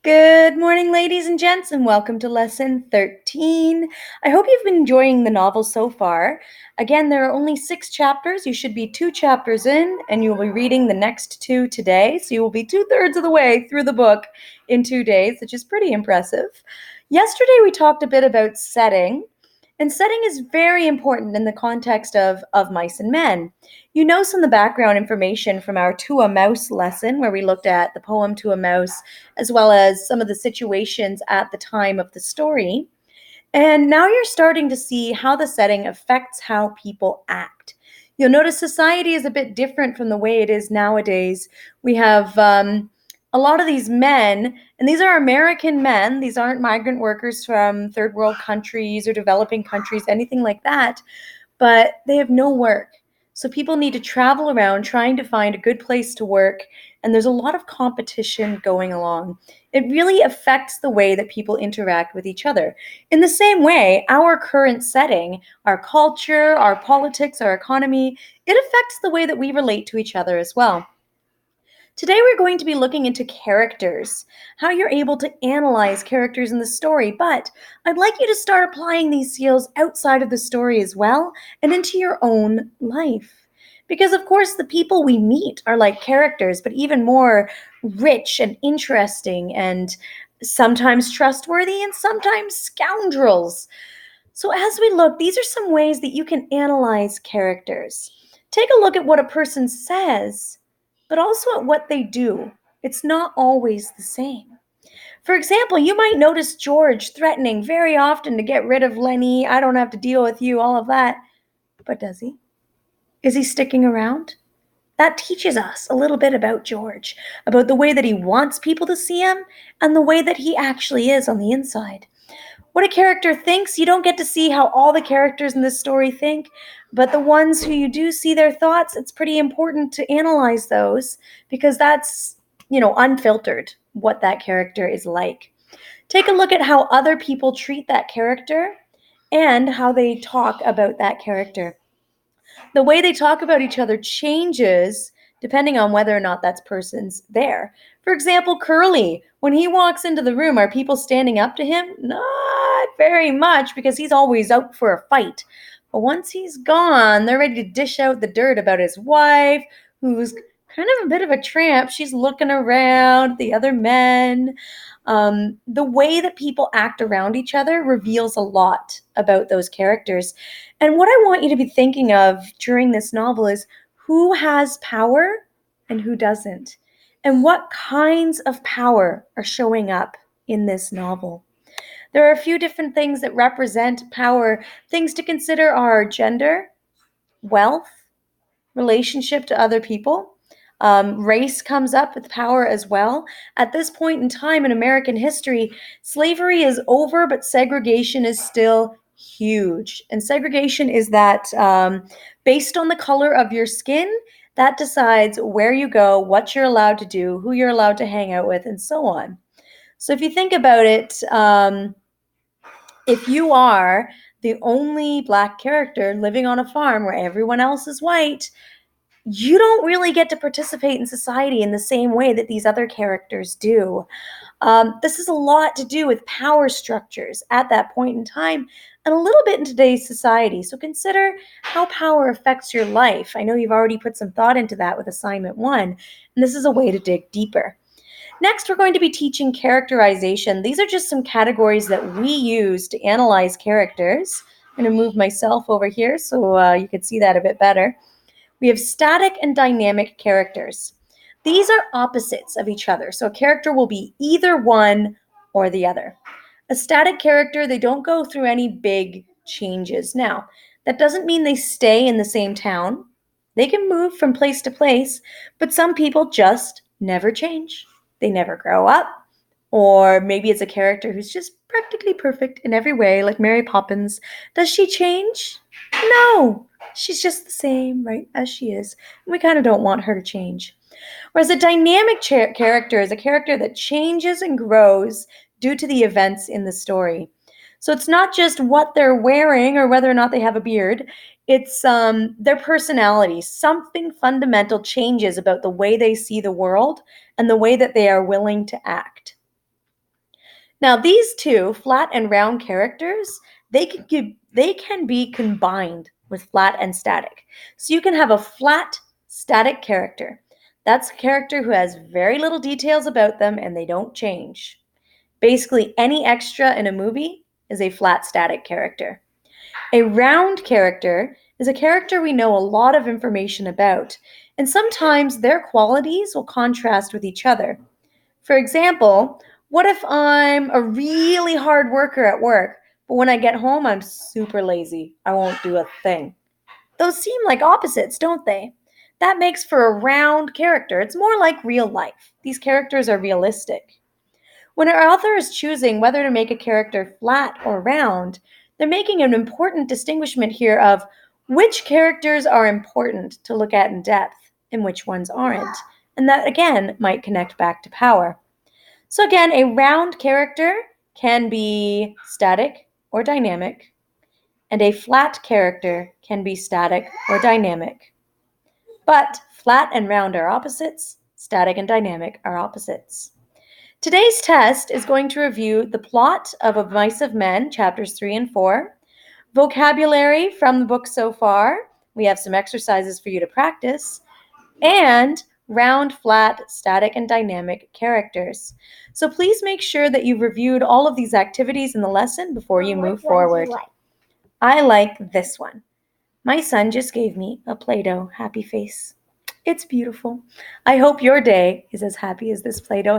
Good morning, ladies and gents, and welcome to lesson 13. I hope you've been enjoying the novel so far. Again, there are only 6 chapters. You should be 2 chapters in, and you will be reading the next 2 today. So you will be 2/3 of the way through the book in 2 days, which is pretty impressive. Yesterday, we talked a bit about setting, and setting is very important in the context of mice and men. You know some of the background information from our To a Mouse lesson, where we looked at the poem To a Mouse, as well as some of the situations at the time of the story. And now you're starting to see how the setting affects how people act. You'll notice society is a bit different from the way it is nowadays. We have a lot of these men, and these are American men. These aren't migrant workers from third world countries or developing countries, anything like that, but they have no work. So people need to travel around trying to find a good place to work, and there's a lot of competition going along. It really affects the way that people interact with each other. In the same way, our current setting, our culture, our politics, our economy, it affects the way that we relate to each other as well. Today, we're going to be looking into characters, how you're able to analyze characters in the story. But I'd like you to start applying these skills outside of the story as well and into your own life. Because, of course, the people we meet are like characters, but even more rich and interesting and sometimes trustworthy and sometimes scoundrels. So, as we look, these are some ways that you can analyze characters. Take a look at what a person says, but also at what they do. It's not always the same. For example, you might notice George threatening very often to get rid of Lenny. I don't have to deal with you, all of that. But does he? Is he sticking around? That teaches us a little bit about George, about the way that he wants people to see him and the way that he actually is on the inside. What a character thinks, you don't get to see how all the characters in this story think, but the ones who you do see their thoughts, it's pretty important to analyze those because that's, unfiltered what that character is like. Take a look at how other people treat that character and how they talk about that character. The way they talk about each other changes depending on whether or not that person's there. For example, Curly, when he walks into the room, are people standing up to him? Not very much because he's always out for a fight. But once he's gone, they're ready to dish out the dirt about his wife, who's kind of a bit of a tramp. She's looking around at the other men. The way that people act around each other reveals a lot about those characters. And what I want you to be thinking of during this novel is who has power and who doesn't, and what kinds of power are showing up in this novel. There are a few different things that represent power. Things to consider are gender, wealth, relationship to other people. Race comes up with power as well. At this point in time in American history, slavery is over, but segregation is still huge. And segregation is that based on the color of your skin, that decides where you go, what you're allowed to do, who you're allowed to hang out with, and so on. So if you think about it, if you are the only Black character living on a farm where everyone else is white, you don't really get to participate in society in the same way that these other characters do. This has a lot to do with power structures at that point in time and a little bit in today's society. So consider how power affects your life. I know you've already put some thought into that with assignment 1, and this is a way to dig deeper. Next, we're going to be teaching characterization. These are just some categories that we use to analyze characters. I'm going to move myself over here so you can see that a bit better. We have static and dynamic characters. These are opposites of each other. So a character will be either one or the other. A static character, they don't go through any big changes. Now, that doesn't mean they stay in the same town. They can move from place to place, but some people just never change. They never grow up. Or maybe it's a character who's just practically perfect in every way, like Mary Poppins. Does she change? No. She's just the same, right, as she is. And we kind of don't want her to change. Whereas a dynamic character is a character that changes and grows due to the events in the story. So it's not just what they're wearing or whether or not they have a beard. It's their personality. Something fundamental changes about the way they see the world and the way that they are willing to act. Now, these two, flat and round characters, they can be combined with flat and static. So you can have a flat static character. That's a character who has very little details about them and they don't change. Basically, any extra in a movie is a flat static character. A round character is a character we know a lot of information about, and sometimes their qualities will contrast with each other. For example, what if I'm a really hard worker at work, but when I get home, I'm super lazy? I won't do a thing. Those seem like opposites, don't they? That makes for a round character. It's more like real life. These characters are realistic. When our author is choosing whether to make a character flat or round, they're making an important distinguishment here of which characters are important to look at in depth and which ones aren't. And that, again, might connect back to power. So again, a round character can be static or dynamic, and a flat character can be static or dynamic. But flat and round are opposites, static and dynamic are opposites. Today's test is going to review the plot of Of Mice of Men, chapters 3 and 4, vocabulary from the book so far. We have some exercises for you to practice, and round, flat, static, and dynamic characters. So please make sure that you've reviewed all of these activities in the lesson before you move forward. I like this one. My son just gave me a Play-Doh happy face. It's beautiful. I hope your day is as happy as this Play-Doh.